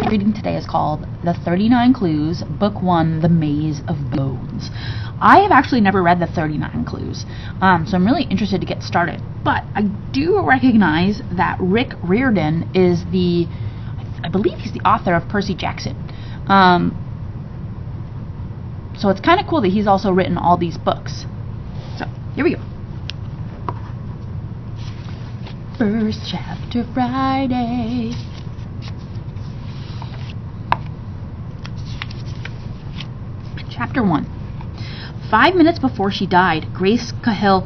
reading today is called The 39 Clues, Book 1, The Maze of Bones. I have actually never read The 39 Clues, so I'm really interested to get started. But I do recognize that Rick Riordan is I believe he's the author of Percy Jackson. So it's kind of cool that he's also written all these books. So, here we go. First chapter Friday. Chapter 1. 5 minutes before she died, Grace Cahill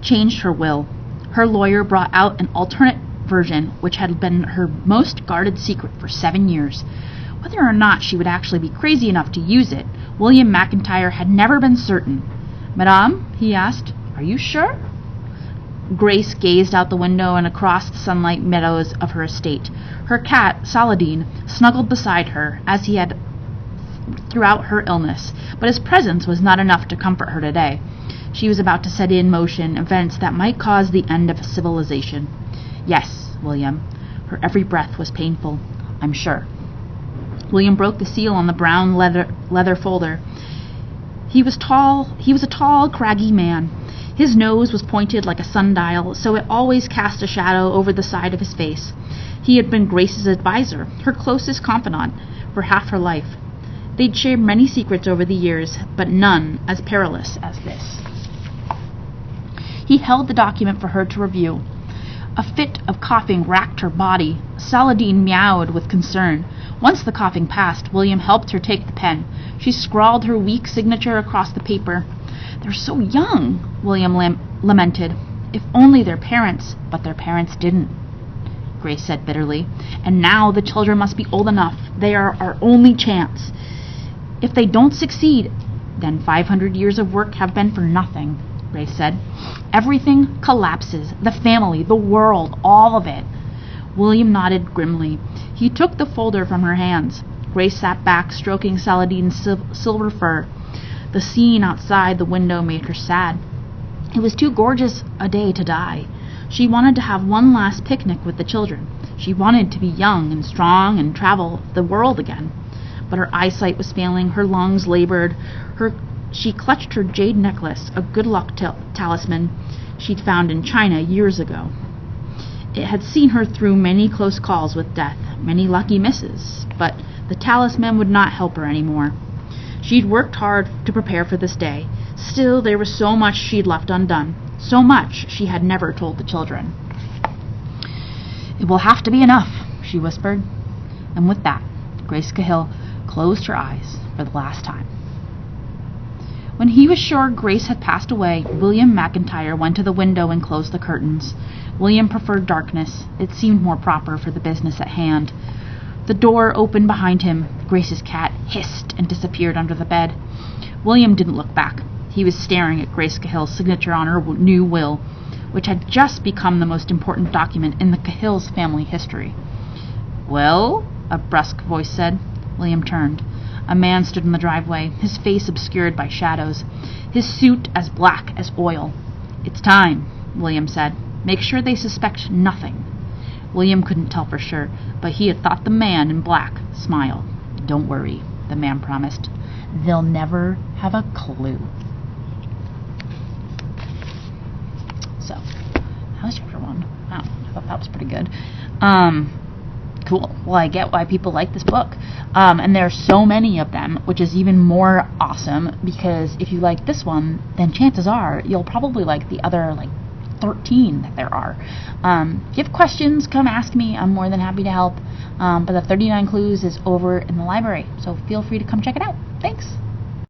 changed her will. Her lawyer brought out an alternate version, which had been her most guarded secret for 7 years. Whether or not she would actually be crazy enough to use it, William McIntyre had never been certain. "Madame," he asked, "are you sure?" Grace gazed out the window and across the sunlit meadows of her estate. Her cat, Saladin, snuggled beside her, as he had throughout her illness, but his presence was not enough to comfort her today. She was about to set in motion events that might cause the end of civilization. "Yes, William." Her every breath was painful. "I'm sure." William broke the seal on the brown leather folder. He was a tall, craggy man. His nose was pointed like a sundial, so it always cast a shadow over the side of his face. He had been Grace's advisor, her closest confidant, for half her life. They'd shared many secrets over the years, but none as perilous as this. He held the document for her to review. A fit of coughing racked her body. Saladin meowed with concern. Once the coughing passed, William helped her take the pen. She scrawled her weak signature across the paper. "They're so young," William lamented. "If only their parents..." "But their parents didn't," Grace said bitterly. "And now the children must be old enough. They are our only chance. If they don't succeed, then 500 years of work have been for nothing," Grace said. "Everything collapses. The family, the world, all of it." William nodded grimly. He took the folder from her hands. Grace sat back, stroking Saladin's silver fur. The scene outside the window made her sad. It was too gorgeous a day to die. She wanted to have one last picnic with the children. She wanted to be young and strong and travel the world again. But her eyesight was failing, her lungs labored. She clutched her jade necklace, a good luck talisman she'd found in China years ago. It had seen her through many close calls with death, many lucky misses, but the talisman would not help her anymore. She'd worked hard to prepare for this day. Still, there was so much she'd left undone, so much she had never told the children. "It will have to be enough," she whispered. And with that, Grace Cahill closed her eyes for the last time. When he was sure Grace had passed away, William McIntyre went to the window and closed the curtains. William preferred darkness. It seemed more proper for the business at hand. The door opened behind him. Grace's cat hissed and disappeared under the bed. William didn't look back. He was staring at Grace Cahill's signature on her new will, which had just become the most important document in the Cahill's family history. "Well?" a brusque voice said. William turned. A man stood in the driveway, his face obscured by shadows, his suit as black as oil. "It's time," William said. "Make sure they suspect nothing." William couldn't tell for sure, but he had thought the man in black smile. "Don't worry," the man promised. "They'll never have a clue." So, that was chapter 1. Wow, I thought that was pretty good. Cool. Well, I get why people like this book. And there are so many of them, which is even more awesome, because if you like this one, then chances are you'll probably like the other, 13 that there are. If you have questions, come ask me. I'm more than happy to help. But the 39 Clues is over in the library, so feel free to come check it out. Thanks.